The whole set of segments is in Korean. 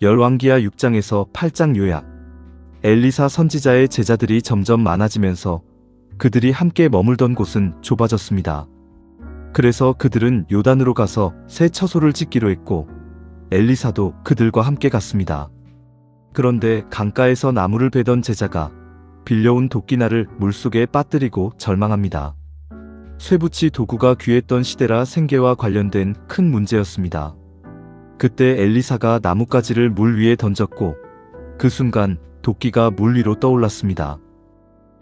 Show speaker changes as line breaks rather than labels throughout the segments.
열왕기하 6장에서 8장 요약. 엘리사 선지자의 제자들이 점점 많아지면서 그들이 함께 머물던 곳은 좁아졌습니다. 그래서 그들은 요단으로 가서 새 처소를 짓기로 했고 엘리사도 그들과 함께 갔습니다. 그런데 강가에서 나무를 베던 제자가 빌려온 도끼날을 물속에 빠뜨리고 절망합니다. 쇠붙이 도구가 귀했던 시대라 생계와 관련된 큰 문제였습니다. 그때 엘리사가 나뭇가지를 물 위에 던졌고 그 순간 도끼가 물 위로 떠올랐습니다.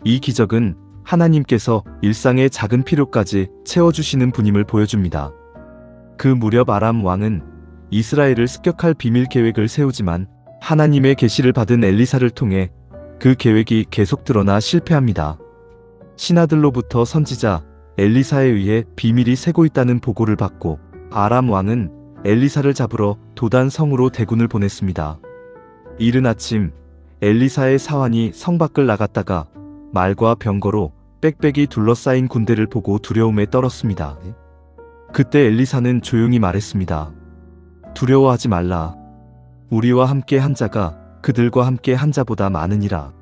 이 기적은 하나님께서 일상의 작은 필요까지 채워주시는 분임을 보여줍니다. 그 무렵 아람 왕은 이스라엘을 습격할 비밀 계획을 세우지만 하나님의 계시를 받은 엘리사를 통해 그 계획이 계속 드러나 실패합니다. 신하들로부터 선지자 엘리사에 의해 비밀이 새고 있다는 보고를 받고 아람 왕은 엘리사를 잡으러 도단 성으로 대군을 보냈습니다. 이른 아침 엘리사의 사환이 성 밖을 나갔다가 말과 병거로 빽빽이 둘러싸인 군대를 보고 두려움에 떨었습니다. 그때 엘리사는 조용히 말했습니다. 두려워하지 말라. 우리와 함께 한 자가 그들과 함께 한 자보다 많으니라.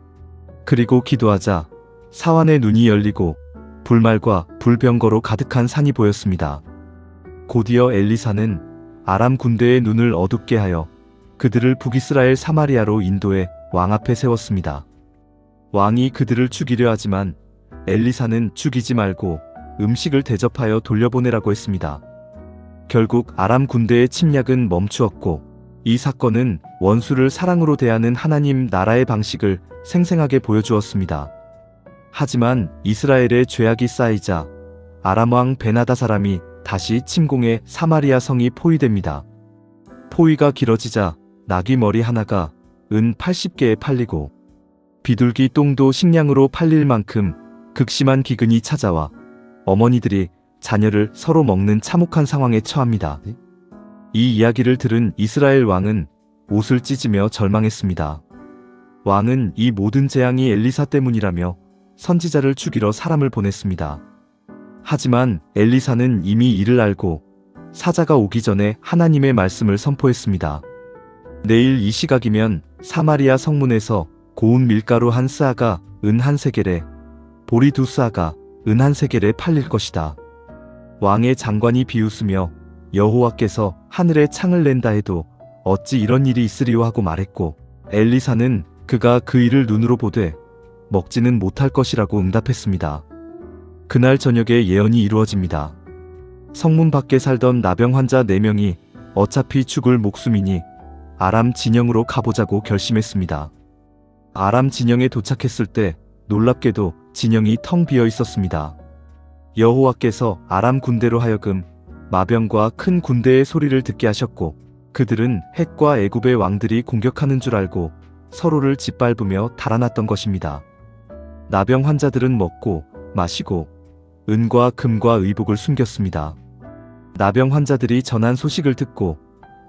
그리고 기도하자 사환의 눈이 열리고 불말과 불병거로 가득한 산이 보였습니다. 곧이어 엘리사는 아람 군대의 눈을 어둡게 하여 그들을 북이스라엘 사마리아로 인도해 왕 앞에 세웠습니다. 왕이 그들을 죽이려 하지만 엘리사는 죽이지 말고 음식을 대접하여 돌려보내라고 했습니다. 결국 아람 군대의 침략은 멈추었고 이 사건은 원수를 사랑으로 대하는 하나님 나라의 방식을 생생하게 보여주었습니다. 하지만 이스라엘의 죄악이 쌓이자 아람 왕 베나다 사람이 다시 침공해 사마리아 성이 포위됩니다. 포위가 길어지자 나귀 머리 하나가 은 80개에 팔리고 비둘기 똥도 식량으로 팔릴 만큼 극심한 기근이 찾아와 어머니들이 자녀를 서로 먹는 참혹한 상황에 처합니다. 이 이야기를 들은 이스라엘 왕은 옷을 찢으며 절망했습니다. 왕은 이 모든 재앙이 엘리사 때문이라며 선지자를 죽이러 사람을 보냈습니다. 하지만 엘리사는 이미 이를 알고 사자가 오기 전에 하나님의 말씀을 선포했습니다. 내일 이 시각이면 사마리아 성문에서 고운 밀가루 한 스아가 은 한 세겔에 보리 두 스아가 은 한 세겔에 팔릴 것이다. 왕의 장관이 비웃으며 여호와께서 하늘에 창을 낸다 해도 어찌 이런 일이 있으리요 하고 말했고 엘리사는 그가 그 일을 눈으로 보되 먹지는 못할 것이라고 응답했습니다. 그날 저녁에 예언이 이루어집니다. 성문 밖에 살던 나병 환자 4명이 어차피 죽을 목숨이니 아람 진영으로 가보자고 결심했습니다. 아람 진영에 도착했을 때 놀랍게도 진영이 텅 비어 있었습니다. 여호와께서 아람 군대로 하여금 마병과 큰 군대의 소리를 듣게 하셨고 그들은 헷과 애굽의 왕들이 공격하는 줄 알고 서로를 짓밟으며 달아났던 것입니다. 나병 환자들은 먹고 마시고 은과 금과 의복을 숨겼습니다. 나병 환자들이 전한 소식을 듣고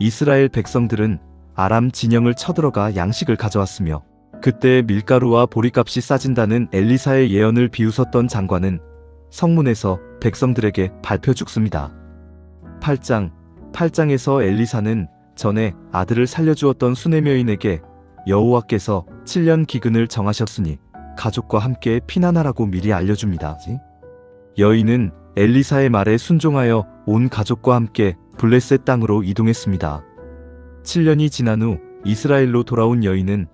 이스라엘 백성들은 아람 진영을 쳐들어가 양식을 가져왔으며 그때 밀가루와 보리값이 싸진다는 엘리사의 예언을 비웃었던 장관은 성문에서 백성들에게 발표 죽습니다. 8장에서 엘리사는 전에 아들을 살려주었던 수네미 여인에게 여호와께서 7년 기근을 정하셨으니 가족과 함께 피난하라고 미리 알려줍니다. 여인은 엘리사의 말에 순종하여 온 가족과 함께 블레셋 땅으로 이동했습니다. 7년이 지난 후 이스라엘로 돌아온 여인은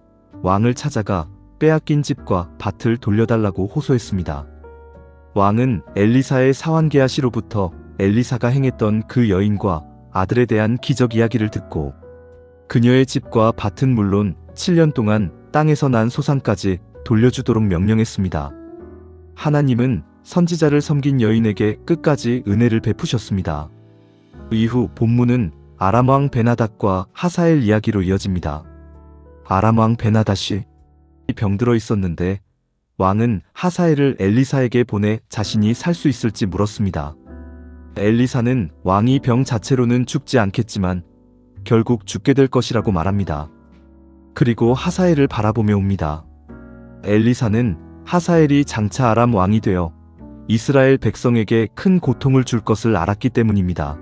왕을 찾아가 빼앗긴 집과 밭을 돌려달라고 호소했습니다. 왕은 엘리사의 사환 게하시로부터 엘리사가 행했던 그 여인과 아들에 대한 기적 이야기를 듣고 그녀의 집과 밭은 물론 7년 동안 땅에서 난 소산까지 돌려주도록 명령했습니다. 하나님은 선지자를 섬긴 여인에게 끝까지 은혜를 베푸셨습니다. 이후 본문은 아람 왕 베나닷과 하사엘 이야기로 이어집니다. 아람 왕 베나닷이 병들어 있었는데 왕은 하사엘을 엘리사에게 보내 자신이 살 수 있을지 물었습니다. 엘리사는 왕이 병 자체로는 죽지 않겠지만 결국 죽게 될 것이라고 말합니다. 그리고 하사엘을 바라보며 옵니다. 엘리사는 하사엘이 장차 아람 왕이 되어 이스라엘 백성에게 큰 고통을 줄 것을 알았기 때문입니다.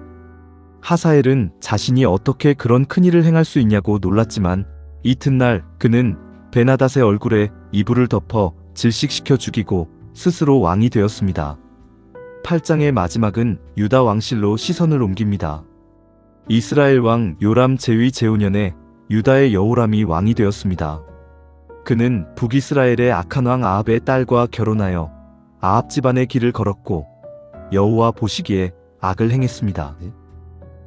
하사엘은 자신이 어떻게 그런 큰일을 행할 수 있냐고 놀랐지만 이튿날 그는 베나닷의 얼굴에 이불을 덮어 질식시켜 죽이고 스스로 왕이 되었습니다. 8장의 마지막은 유다 왕실로 시선을 옮깁니다. 이스라엘 왕 요람 제위 제5년에 유다의 여호람이 왕이 되었습니다. 그는 북이스라엘의 악한 왕 아합의 딸과 결혼하여 아합 집안의 길을 걸었고 여호와 보시기에 악을 행했습니다.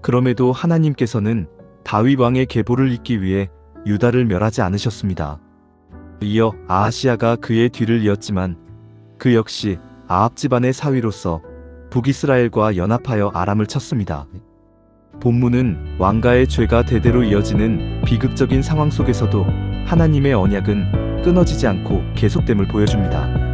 그럼에도 하나님께서는 다윗 왕의 계보를 잇기 위해 유다를 멸하지 않으셨습니다. 이어 아하시아가 그의 뒤를 이었지만 그 역시 아합 집안의 사위로서 북이스라엘과 연합하여 아람을 쳤습니다. 본문은 왕가의 죄가 대대로 이어지는 비극적인 상황 속에서도 하나님의 언약은 끊어지지 않고 계속됨을 보여줍니다.